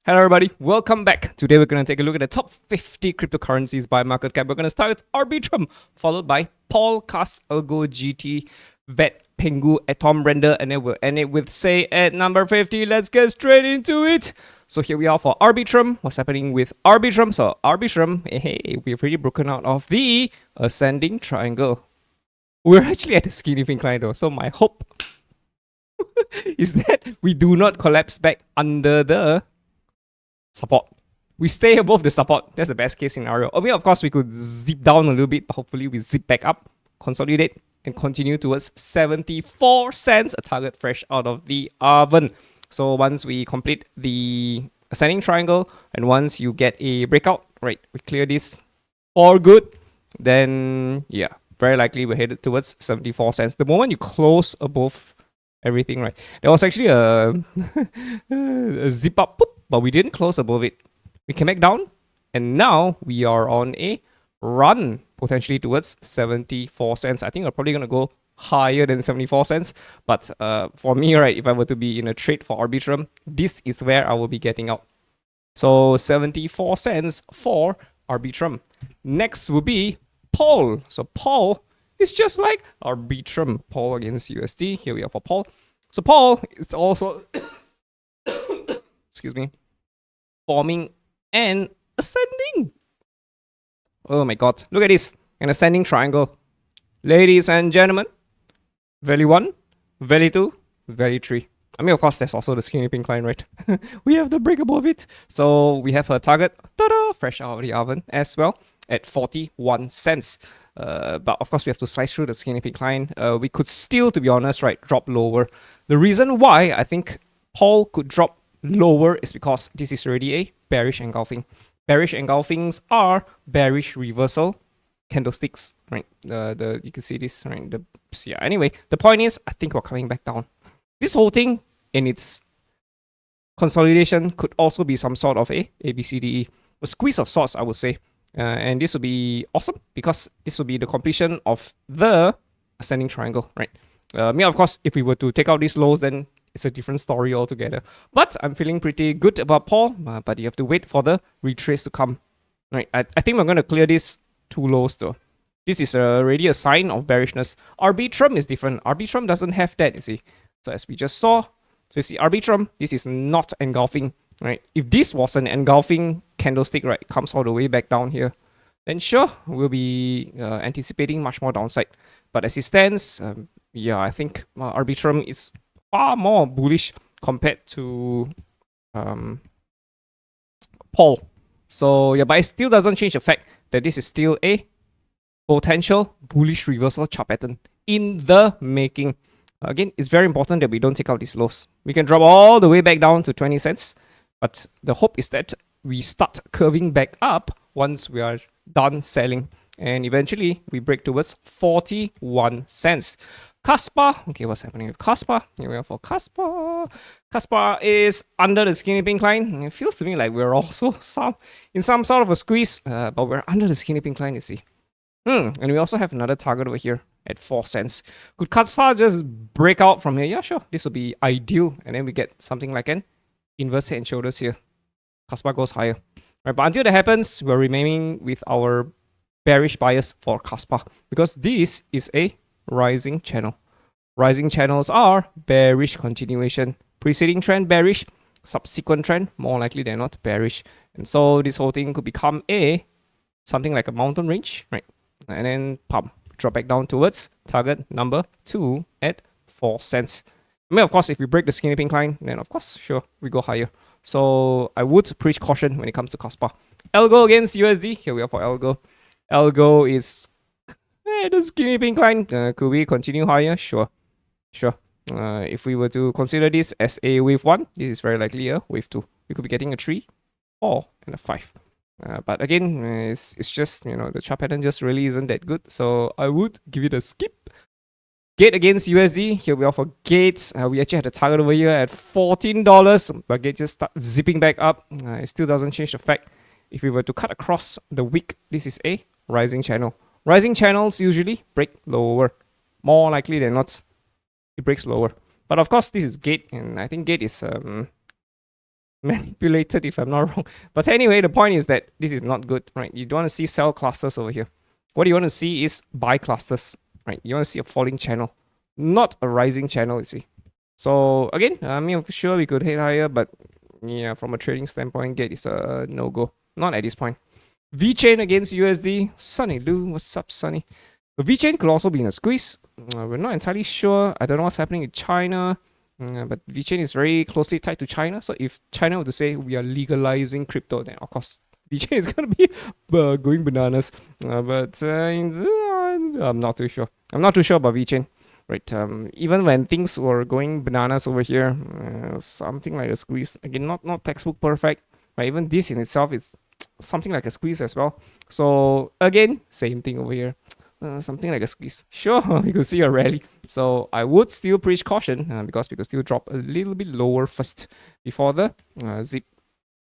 Hello everybody, welcome back. Today we're going to take a look at the top 50 cryptocurrencies by market cap. We're going to start with Arbitrum, followed by Paul, Cast, ALGO, GT, VET, PENGU, Atom, Render, and then we'll end it with Say at number 50. Let's get straight into it. So here we are for Arbitrum. What's happening with Arbitrum? So Arbitrum, hey, we've already broken out of the ascending triangle. We're actually at the skinny pink line though, so my hope is that we do not collapse back under the support. We stay above the support. That's the best case scenario. I mean, of course, we could zip down a little bit, but hopefully we zip back up, consolidate, and continue towards 74 cents, a target fresh out of the oven. So once we complete the ascending triangle, and once you get a breakout, right, we clear this for good, then yeah, very likely we're headed towards 74 cents. The moment you close above everything, right, there was actually a zip up, but we didn't close above it. We came back down, and now we are on a run potentially towards 74 cents. I think we're probably going to go higher than 74 cents, but for me, right, if I were to be in a trade for Arbitrum, this is where I will be getting out. So 74 cents for Arbitrum. Next will be Paul. So Paul is just like Arbitrum. Paul against USD. Here we are for Paul. So Paul is also excuse me, forming and ascending. Oh my god, look at this, an ascending triangle. Ladies and gentlemen, value 1, value 2, value 3. I mean, of course, there's also the skinny pink line, right? We have the break above it. So we have a target, ta-da, fresh out of the oven as well at 41 cents. But of course, we have to slice through the skinny pink line. We could still, to be honest, right, drop lower. The reason why I think Paul could drop lower is because this is already a bearish engulfing. Bearish engulfings are bearish reversal candlesticks, right? You can see this, right? Yeah. Anyway, the point is, I think we're coming back down. This whole thing in its consolidation could also be some sort of a ABCDE, a squeeze of sorts, I would say. And this would be awesome because this will be the completion of the ascending triangle, right? Of course, if we were to take out these lows, then it's a different story altogether. But I'm feeling pretty good about Paul, but you have to wait for the retrace to come. Right? I think we're going to clear these two lows though. This is already a sign of bearishness. Arbitrum is different. Arbitrum doesn't have that, you see. So as we just saw, so you see Arbitrum, this is not engulfing, right? If this was an engulfing candlestick, right, it comes all the way back down here, then sure, we'll be anticipating much more downside. But as it stands, yeah, I think Arbitrum is far more bullish compared to Paul. So yeah, but it still doesn't change the fact that this is still a potential bullish reversal chart pattern in the making. Again, it's very important that we don't take out these lows. We can drop all the way back down to 20 cents, but the hope is that we start curving back up once we are done selling, and eventually we break towards 41 cents. Kaspa, okay, what's happening with Kaspa? Here we are for Kaspa. Kaspa is under the skinny pink line. It feels to me like we're also in some sort of a squeeze, but we're under the skinny pink line, you see. And we also have another target over here at 4 cents. Could Kaspa just break out from here? Yeah, sure. This will be ideal. And then we get something like an inverse head and shoulders here. Kaspa goes higher. Right, but until that happens, we're remaining with our bearish bias for Kaspa because this is a rising channel. Rising channels are bearish continuation. Preceding trend bearish, subsequent trend more likely than not bearish. And so this whole thing could become something like a mountain range, right? And then pump, drop back down towards target number 2 at 4 cents. I mean, of course, if we break the skinny pink line, then of course, sure, we go higher. So I would preach caution when it comes to Kaspa. ALGO against USD. Here we are for ALGO. ALGO is the skinny pink line. Could we continue higher? Sure. If we were to consider this as a wave 1, this is very likely a wave 2. We could be getting a 3, 4, and a 5. But again, it's just, the chart pattern just really isn't that good. So I would give it a skip. Gate against USD. Here we are for Gates. We actually had a target over here at $14, but Gate just starts zipping back up. It still doesn't change the fact. If we were to cut across the wick, this is a rising channel. Rising channels usually break lower. More likely than not, it breaks lower. But of course, this is Gate, and I think Gate is manipulated if I'm not wrong. But anyway, the point is that this is not good, right? You don't want to see sell clusters over here. What you want to see is buy clusters, right? You want to see a falling channel, not a rising channel, you see. So again, I mean, sure we could hit higher, but yeah, from a trading standpoint, get is a no-go. Not at this point. VeChain against USD. Sunny Lou, what's up, Sunny? VeChain could also be in a squeeze. We're not entirely sure. I don't know what's happening in China. But VeChain is very closely tied to China. So if China were to say we are legalizing crypto, then of course VeChain is going to be going bananas. But I'm not too sure. I'm not too sure about VeChain. Right. Even when things were going bananas over here, something like a squeeze. Again, not textbook perfect. But even this in itself is something like a squeeze as well. So again, same thing over here. Something like a squeeze. Sure, we could see a rally. So I would still preach caution because we could still drop a little bit lower first before the zip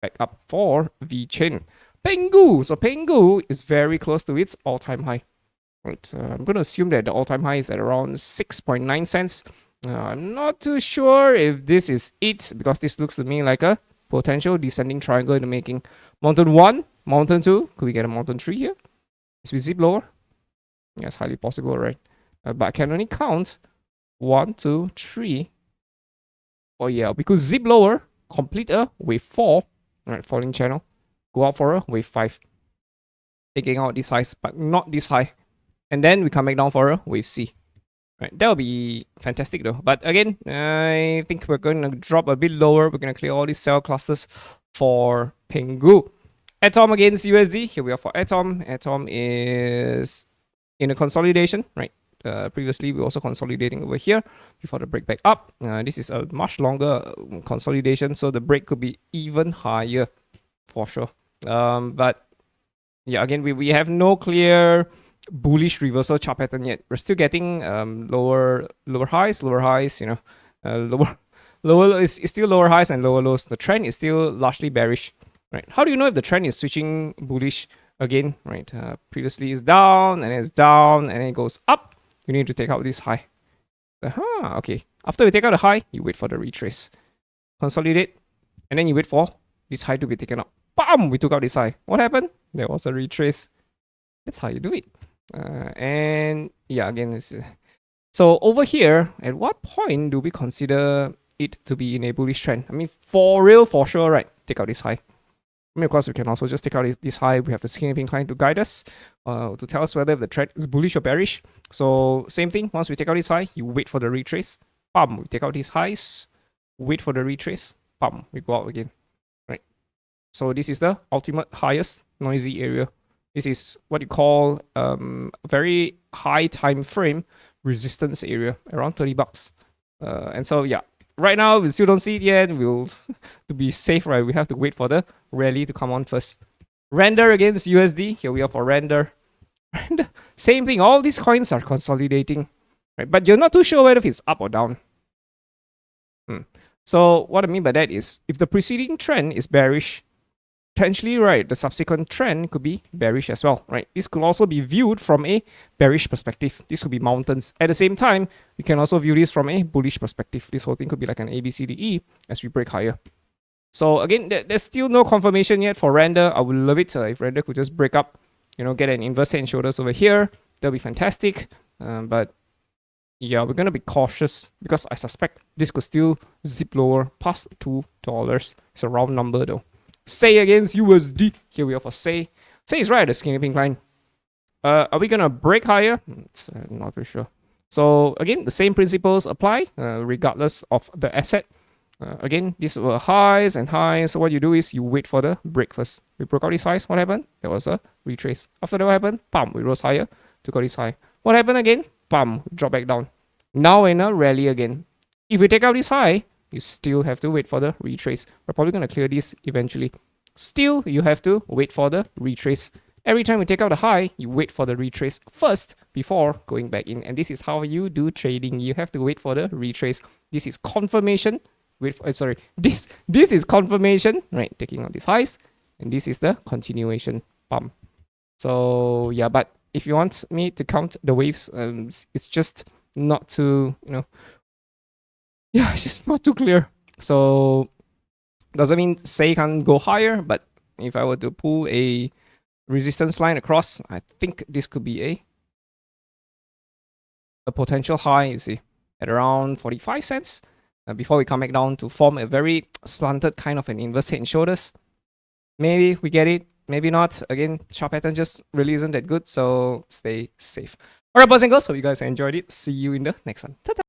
back up for VeChain. PENGU. So PENGU is very close to its all-time high. Right. I'm going to assume that the all-time high is at around 6.9 cents. I'm not too sure if this is it because this looks to me like a potential descending triangle in the making. Mountain 1, Mountain 2. Could we get a Mountain 3 here? Is we zip lower? Yes, highly possible, right? But I can only count 1, 2, 3. Oh yeah, we could zip lower, complete a wave 4, right? Falling channel. Go out for a wave 5. Taking out this highs, but not this high. And then we come back down for a wave C. Right, that'll be fantastic though. But again, I think we're going to drop a bit lower. We're going to clear all these sell clusters for PENGU. Atom against USD. Here we are for Atom. Atom is in a consolidation, right? Previously, we were also consolidating over here before the break back up. This is a much longer consolidation, so the break could be even higher for sure. But yeah, again, we have no clear bullish reversal chart pattern yet. We're still getting lower highs, you know, lower is still lower highs and lower lows. The trend is still largely bearish, right? How do you know if the trend is switching bullish again, right? Previously is down and it's down and then it goes up. You need to take out this high. Okay. After we take out the high, you wait for the retrace, consolidate, and then you wait for this high to be taken out. Bam! We took out this high. What happened? There was a retrace. That's how you do it. And yeah, again, so over here, at what point do we consider it to be in a bullish trend? I mean, for real, for sure, right? Take out this high. I mean, of course, we can also just take out this high. We have the skinny incline to guide us, to tell us whether the trend is bullish or bearish. So same thing. Once we take out this high, you wait for the retrace. Bam, we take out these highs. Wait for the retrace. Bam, we go out again. Right. So this is the ultimate highest noisy area. This is what you call a very high time frame resistance area, around $30. And so yeah, right now we still don't see it yet. We'll to be safe, right? We have to wait for the rally to come on first. Render against USD. Here we are for Render. Same thing. All these coins are consolidating, right? But you're not too sure whether it's up or down. So what I mean by that is, if the preceding trend is bearish, potentially, right, the subsequent trend could be bearish as well, right? This could also be viewed from a bearish perspective. This could be mountains. At the same time, you can also view this from a bullish perspective. This whole thing could be like an ABCDE as we break higher. So again, there's still no confirmation yet for Render. I would love it if Render could just break up, you know, get an inverse head and shoulders over here. That'll be fantastic. But yeah, we're going to be cautious because I suspect this could still zip lower past $2. It's a round number though. Say against USD. Here we are for Say. Say is right at the skinny pink line. Are we gonna break higher? Not too sure. So again, the same principles apply regardless of the asset. Again, these were highs and highs. So what you do is you wait for the break first. We broke out this highs. What happened? There was a retrace. After that, what happened? Bam, we rose higher. Took out this high. What happened again? Bam, drop back down. Now in a rally again. If we take out this high, you still have to wait for the retrace. We're probably going to clear this eventually. Still, you have to wait for the retrace. Every time we take out a high, you wait for the retrace first before going back in. And this is how you do trading. You have to wait for the retrace. This is confirmation. This is confirmation, right? Taking out these highs. And this is the continuation pump. So yeah, but if you want me to count the waves, it's just not too, it's just not too clear. So Doesn't mean say can't go higher, but if I were to pull a resistance line across, I think this could be a potential high, you see, at around 45 cents. Before we come back down to form a very slanted kind of an inverse head and shoulders. Maybe we get it, maybe not. Again, chart pattern just really isn't that good, so stay safe. Alright, boys and girls, hope you guys enjoyed it. See you in the next one. Ta-ta!